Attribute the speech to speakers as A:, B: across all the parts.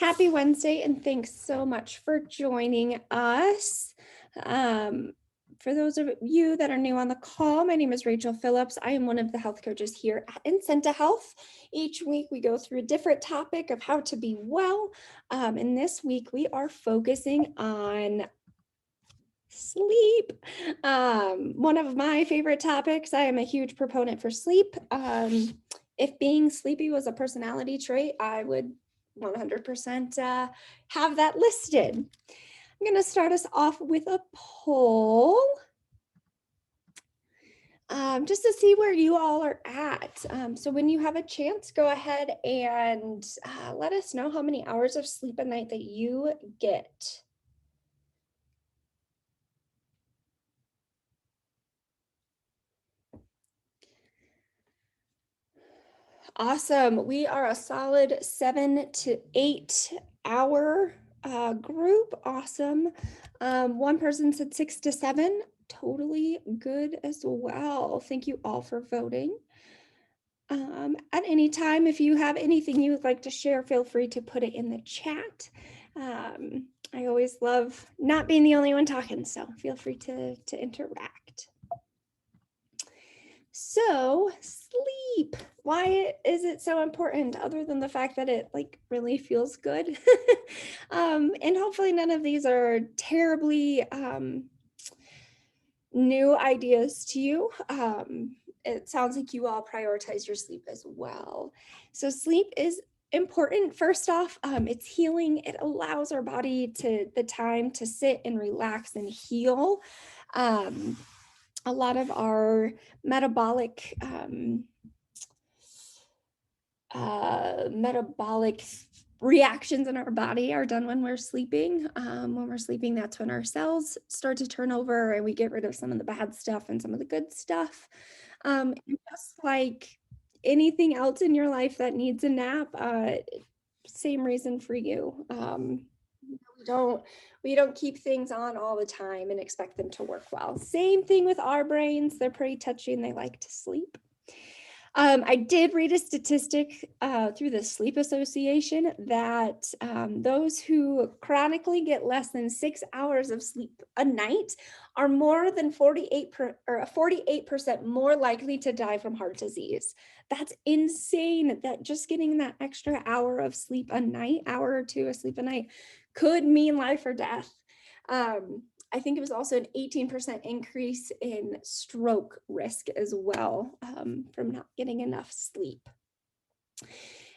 A: Happy Wednesday, and thanks so much for joining us. Um, for those of you that are new on the call, my name is Rachel Phillips. I am one of the health coaches here at Incenta Health. Each week we go through a different topic of how to be well. And this week we are focusing on sleep. One of my favorite topics. I am a huge proponent for sleep. If being sleepy was a personality trait, I would 100% have that listed. I'm going to start us off with a poll just to see where you all are at. So when you have a chance, go ahead and let us know how many hours of sleep a night that you get. Awesome. We are a solid 7 to 8 hour group. Awesome. One person said 6 to 7. Totally good as well. Thank you all for voting. At any time, if you have anything you would like to share, feel free to put it in the chat. I always love not being the only one talking, so feel free to interact. So sleep, why is it so important other than the fact that it really feels good? And hopefully none of these are terribly new ideas to you. It sounds like you all prioritize your sleep as well. So sleep is important. First off, it's healing. It allows our body the time to sit and relax and heal. A lot of our metabolic reactions in our body are done when we're sleeping. When we're sleeping, that's when our cells start to turn over and we get rid of some of the bad stuff and some of the good stuff. And just like anything else in your life that needs a nap, same reason for you. We don't keep things on all the time and expect them to work well. Same thing with our brains. They're pretty touchy and they like to sleep. I did read a statistic through the Sleep Association that those who chronically get less than 6 hours of sleep a night are more than 48% more likely to die from heart disease. That's insane that just getting that extra hour of sleep a night, hour or two of sleep a night, could mean life or death. I think it was also an 18% increase in stroke risk as well from not getting enough sleep.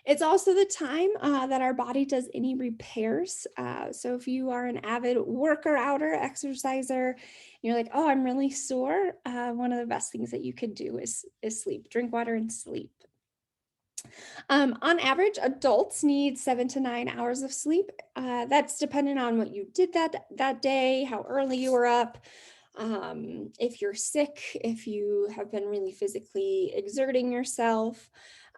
A: It's also the time that our body does any repairs. So if you are an avid worker, outer, exerciser, and you're like, oh, I'm really sore, one of the best things that you could do is sleep. Drink water and sleep. On average, adults need 7 to 9 hours of sleep. That's dependent on what you did that day, how early you were up, if you're sick, if you have been really physically exerting yourself.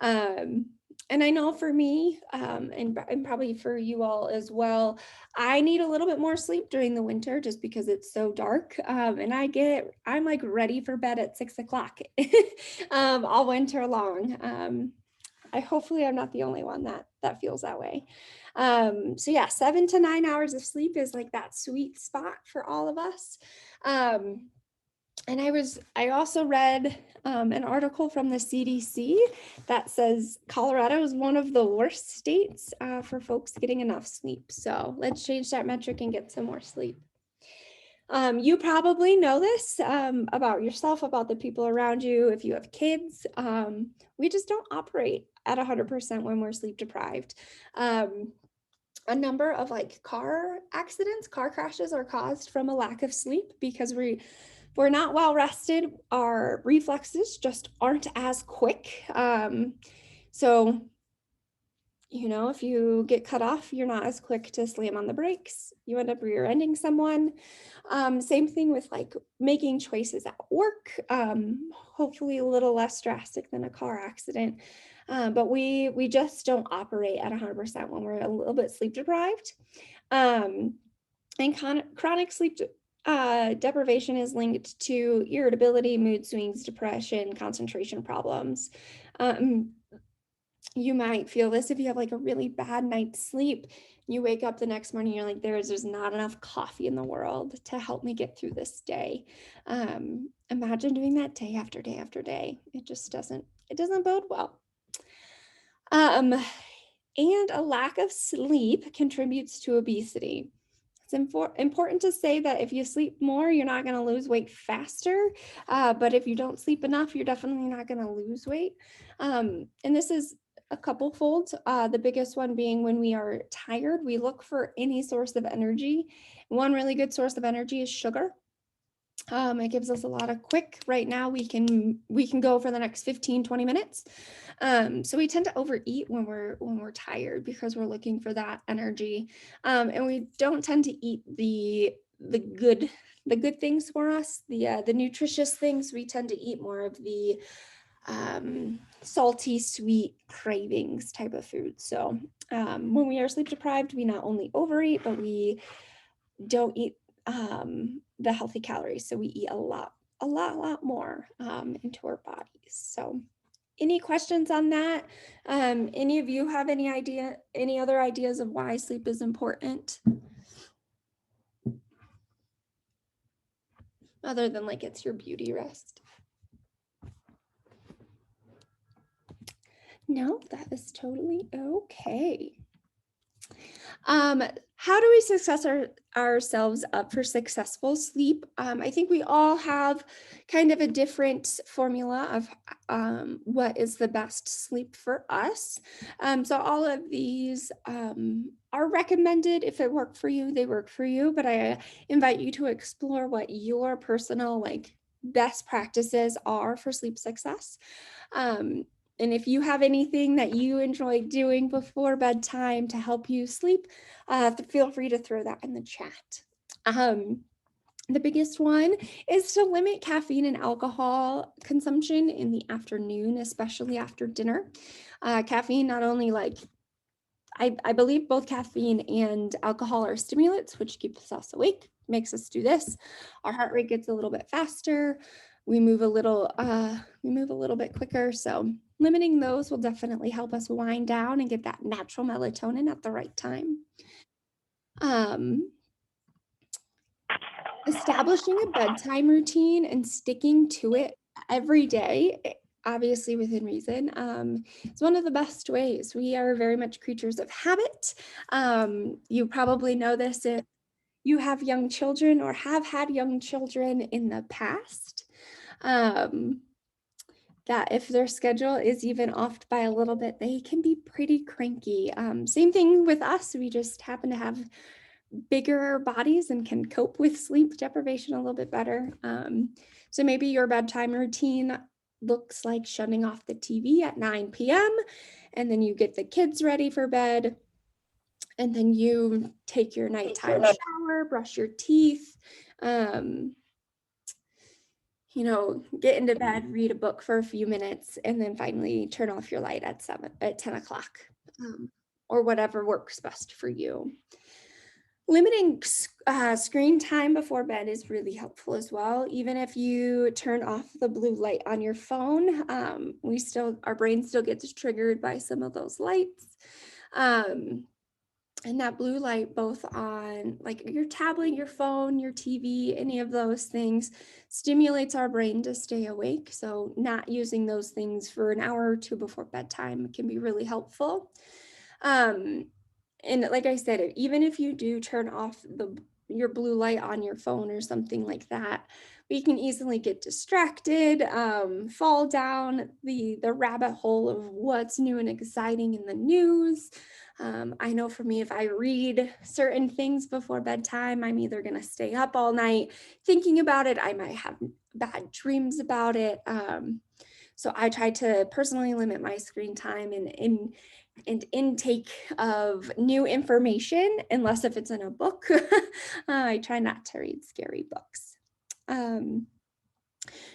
A: And I know for me, and probably for you all as well, I need a little bit more sleep during the winter just because it's so dark. And I'm like ready for bed at 6 o'clock all winter long. Hopefully I'm not the only one that feels that way. So yeah, 7 to 9 hours of sleep is like that sweet spot for all of us. And I also read an article from the CDC that says Colorado is one of the worst states for folks getting enough sleep. So let's change that metric and get some more sleep. You probably know this about yourself, about the people around you. If you have kids, we just don't operate at 100% when we're sleep deprived. A number of car accidents, car crashes are caused from a lack of sleep because we're not well rested. Our reflexes just aren't as quick. So if you get cut off, you're not as quick to slam on the brakes. You end up rear-ending someone. Same thing with making choices at work. Hopefully a little less drastic than a car accident. But we just don't operate at 100% when we're a little bit sleep deprived. And chronic sleep deprivation is linked to irritability, mood swings, depression, concentration problems. You might feel this if you have like a really bad night's sleep. You wake up the next morning, you're like, there's not enough coffee in the world to help me get through this day. Imagine doing that day after day after day. It doesn't bode well. Um, and a lack of sleep contributes to obesity. It's important to say that if you sleep more, you're not going to lose weight faster. But if you don't sleep enough, you're definitely not going to lose weight. And this is a couple folds. The biggest one being when we are tired, we look for any source of energy. One really good source of energy is sugar. It gives us a lot of quick. Right now we can go for the next 15-20 minutes. So we tend to overeat when we're tired because we're looking for that energy. And we don't tend to eat the good things for us, the nutritious things. We tend to eat more of the salty, sweet cravings type of food. So when we are sleep deprived, we not only overeat, but we don't eat the healthy calories. So we eat a lot more into our bodies. So any questions on that? Any of you have any other ideas of why sleep is important? Other than like it's your beauty rest. No, that is totally okay. How do we success ourselves up for successful sleep? I think we all have kind of a different formula of what is the best sleep for us. So all of these are recommended. If it worked for you, they work for you, but I invite you to explore what your personal like best practices are for sleep success. And if you have anything that you enjoy doing before bedtime to help you sleep, feel free to throw that in the chat. The biggest one is to limit caffeine and alcohol consumption in the afternoon, especially after dinner. Caffeine not only like, I believe both caffeine and alcohol are stimulants, which keeps us awake, makes us do this. Our heart rate gets a little bit faster. We move a little bit quicker. So limiting those will definitely help us wind down and get that natural melatonin at the right time. Establishing a bedtime routine and sticking to it every day, obviously within reason, is one of the best ways. We are very much creatures of habit. You probably know this if you have young children or have had young children in the past. That if their schedule is even off by a little bit, they can be pretty cranky. Same thing with us. We just happen to have bigger bodies and can cope with sleep deprivation a little bit better. So maybe your bedtime routine looks like shutting off the TV at 9 p.m. and then you get the kids ready for bed. And then you take your nighttime shower, brush your teeth, get into bed, read a book for a few minutes, and then finally turn off your light at 10 o'clock, or whatever works best for you. Limiting screen time before bed is really helpful as well. Even if you turn off the blue light on your phone, our brain still gets triggered by some of those lights. And that blue light, both on like your tablet, your phone, your TV, any of those things, stimulates our brain to stay awake. So not using those things for an hour or two before bedtime can be really helpful. And like I said, even if you do turn off your blue light on your phone or something like that, we can easily get distracted, fall down the rabbit hole of what's new and exciting in the news. I know for me, if I read certain things before bedtime, I'm either going to stay up all night thinking about it. I might have bad dreams about it. So I try to personally limit my screen time and intake of new information, unless if it's in a book. I try not to read scary books.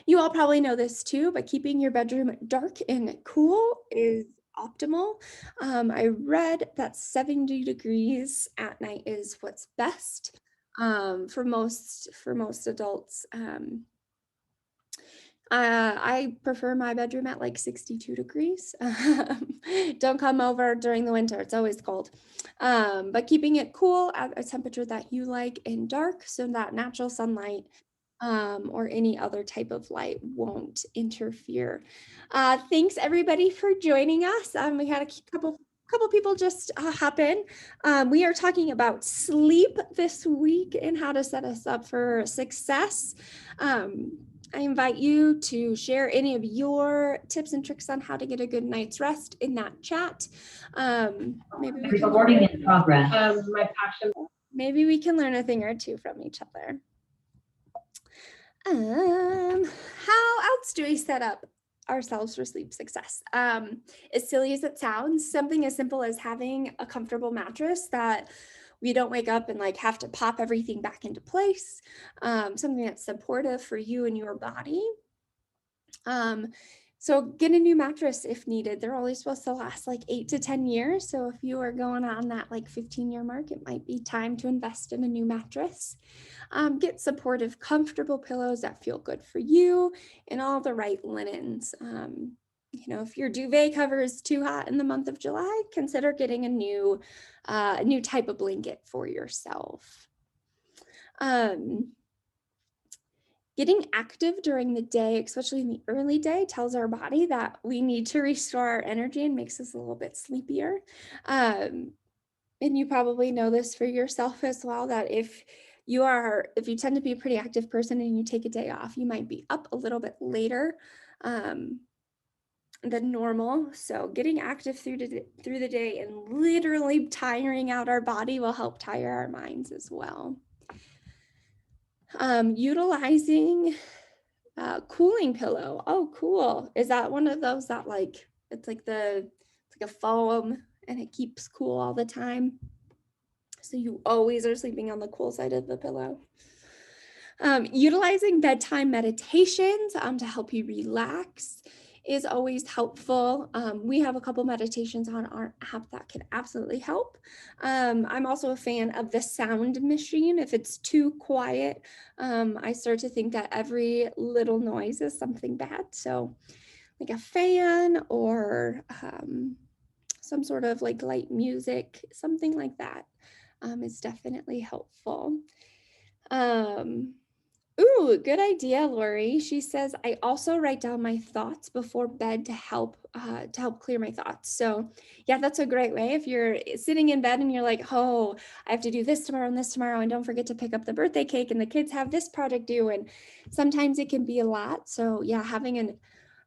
A: You all probably know this too, but keeping your bedroom dark and cool is optimal. I read that 70 degrees at night is what's best for most adults. I prefer my bedroom at like 62 degrees. Don't come over during the winter. It's always cold. But keeping it cool at a temperature that you like and dark so that natural sunlight or any other type of light won't interfere. Thanks everybody for joining us. We had a couple people just hop in. We are talking about sleep this week and how to set us up for success. I invite you to share any of your tips and tricks on how to get a good night's rest in that chat. Maybe we can
B: Recording in progress.
A: maybe we can learn a thing or two from each other. How else do we set up ourselves for sleep success? As silly as it sounds, something as simple as having a comfortable mattress that we don't wake up and like have to pop everything back into place. Something that's supportive for you and your body. So get a new mattress if needed. They're only supposed to last like 8 to 10 years. So if you are going on that like 15-year mark, it might be time to invest in a new mattress. Get supportive, comfortable pillows that feel good for you and all the right linens. If your duvet cover is too hot in the month of July, consider getting a new type of blanket for yourself. Getting active during the day, especially in the early day, tells our body that we need to restore our energy and makes us a little bit sleepier. And you probably know this for yourself as well, that if you tend to be a pretty active person and you take a day off, you might be up a little bit later than normal. So getting active through the day and literally tiring out our body will help tire our minds as well. Utilizing cooling pillow. Oh, cool. Is that one of those that it's like a foam and it keeps cool all the time? So you always are sleeping on the cool side of the pillow. Utilizing bedtime meditations to help you relax is always helpful. We have a couple meditations on our app that can absolutely help. I'm also a fan of the sound machine. If it's too quiet, I start to think that every little noise is something bad. So like a fan or some sort of like light music, something like that is definitely helpful. Ooh, good idea, Lori. She says, I also write down my thoughts before bed to help clear my thoughts. So yeah, that's a great way. If you're sitting in bed and you're like, oh, I have to do this tomorrow and this tomorrow, and don't forget to pick up the birthday cake and the kids have this project due. And sometimes it can be a lot. So yeah, having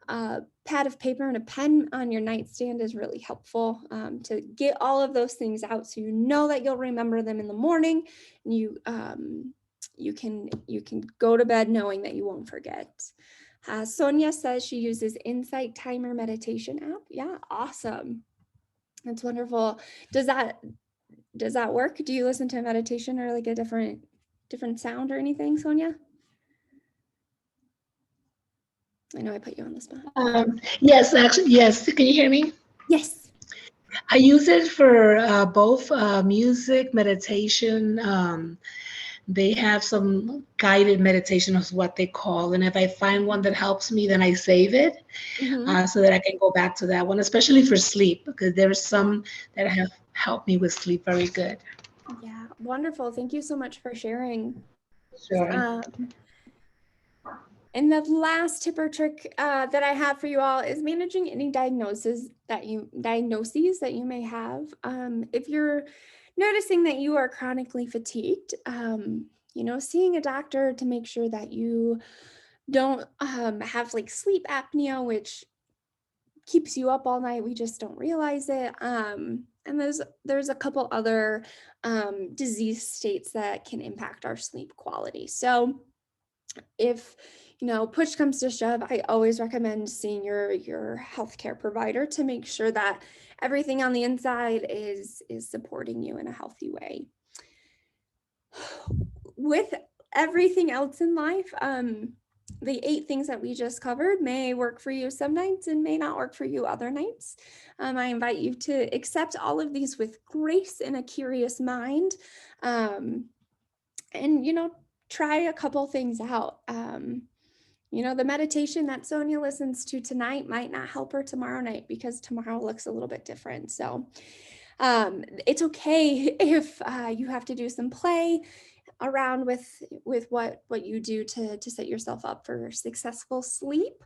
A: a pad of paper and a pen on your nightstand is really helpful to get all of those things out. So you know that you'll remember them in the morning and you can go to bed knowing that you won't forget. Sonia says she uses Insight Timer meditation app. Yeah, awesome. That's wonderful. Does that work? Do you listen to meditation or like a different sound or anything, Sonia? I know I put you on the spot.
C: Yes, actually, yes. Can you hear me?
A: Yes.
C: I use it for both music, meditation. They have some guided meditation is what they call. And if I find one that helps me, then I save it so that I can go back to that one, especially for sleep, because there's some that have helped me with sleep very good.
A: Yeah, wonderful. Thank you so much for sharing.
C: Sure.
A: And the last tip or trick that I have for you all is managing any diagnoses that you may have. If you're noticing that you are chronically fatigued, seeing a doctor to make sure that you don't have like sleep apnea, which keeps you up all night. We just don't realize it. And there's a couple other disease states that can impact our sleep quality. So if push comes to shove, I always recommend seeing your healthcare provider to make sure that everything on the inside is supporting you in a healthy way. With everything else in life, the 8 things that we just covered may work for you some nights and may not work for you other nights. I invite you to accept all of these with grace and a curious mind, and try a couple things out. The meditation that Sonia listens to tonight might not help her tomorrow night because tomorrow looks a little bit different. So it's okay if you have to do some play around with what you do to set yourself up for successful sleep.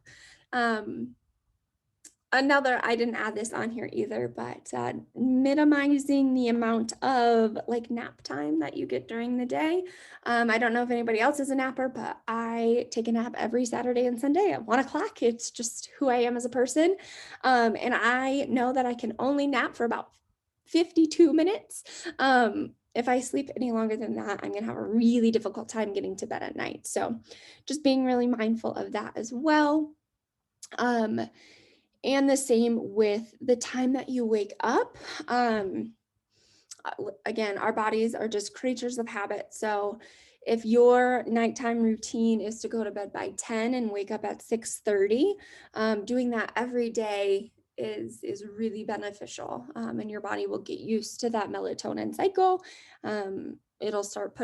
A: Another, I didn't add this on here either, but minimizing the amount of like nap time that you get during the day. I don't know if anybody else is a napper, but I take a nap every Saturday and Sunday at 1 o'clock. It's just who I am as a person. And I know that I can only nap for about 52 minutes. If I sleep any longer than that, I'm going to have a really difficult time getting to bed at night. So just being really mindful of that as well. And the same with the time that you wake up. Again, our bodies are just creatures of habit. So if your nighttime routine is to go to bed by 10 and wake up at 6:30, doing that every day is really beneficial. And your body will get used to that melatonin cycle. It'll start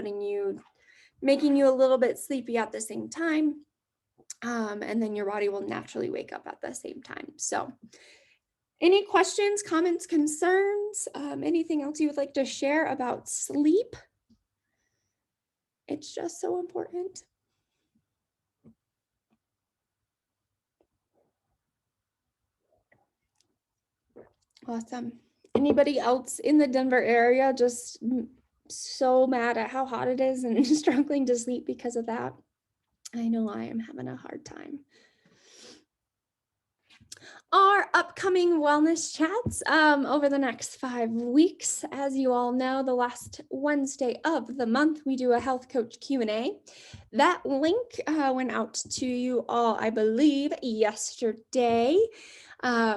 A: making you a little bit sleepy at the same time. And then your body will naturally wake up at the same time. So any questions, comments, concerns, anything else you would like to share about sleep? It's just so important. Awesome. Anybody else in the Denver area just so mad at how hot it is and struggling to sleep because of that? I know I am having a hard time. Our upcoming wellness chats over the next 5 weeks. As you all know, the last Wednesday of the month, we do a health coach Q&A. That link went out to you all, I believe, yesterday.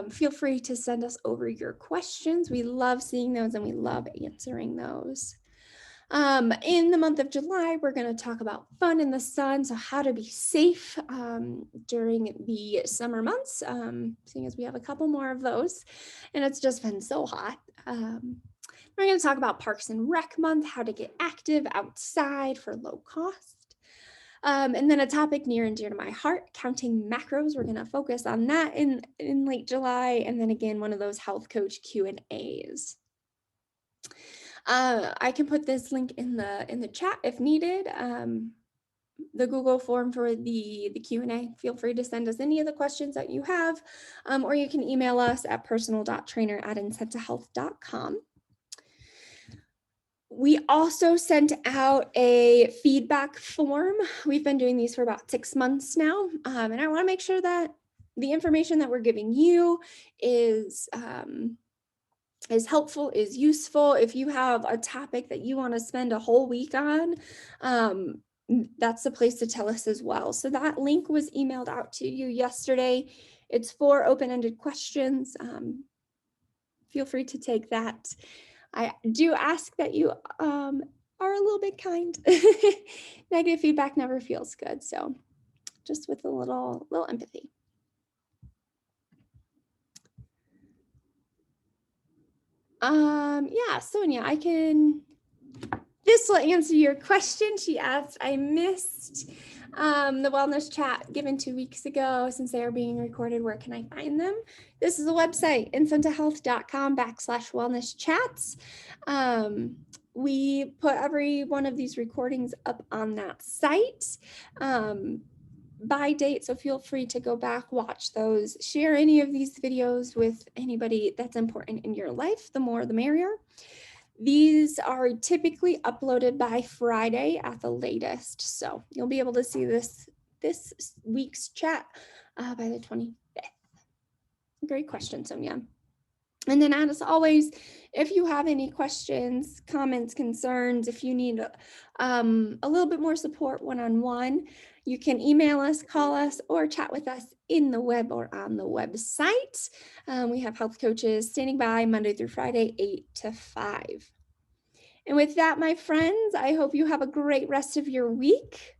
A: Feel free to send us over your questions. We love seeing those and we love answering those. In the month of July, we're going to talk about fun in the sun, so how to be safe during the summer months, seeing as we have a couple more of those, and it's just been so hot. We're going to talk about Parks and Rec Month, how to get active outside for low cost. And then a topic near and dear to my heart, counting macros. We're going to focus on that in late July, and then again, one of those health coach Q&As. I can put this link in the chat if needed. The Google form for the Q&A. Feel free to send us any of the questions that you have, or you can email us at personal.trainer@incentihealth.com. We also sent out a feedback form. We've been doing these for about 6 months now, and I want to make sure that the information that we're giving you is helpful, is useful. If you have a topic that you want to spend a whole week on, that's the place to tell us as well. So that link was emailed out to you yesterday. It's 4 open-ended questions. Feel free to take that. I do ask that you are a little bit kind. Negative feedback never feels good. So just with a little empathy. Yeah, Sonia, this will answer your question. She asked, I missed the wellness chat given 2 weeks ago. Since they are being recorded, where can I find them? This is a website, incentihealth.com/wellness chats. We put every one of these recordings up on that site by date, so feel free to go back, watch those, share any of these videos with anybody that's important in your life. The more the merrier. These are typically uploaded by Friday at the latest, so you'll be able to see this week's chat by the 25th. Great question, Sonia. And then, as always, if you have any questions, comments, concerns, if you need a little bit more support one-on-one, you can email us, call us, or chat with us in the web or on the website. We have health coaches standing by Monday through Friday, 8 to 5. And with that, my friends, I hope you have a great rest of your week.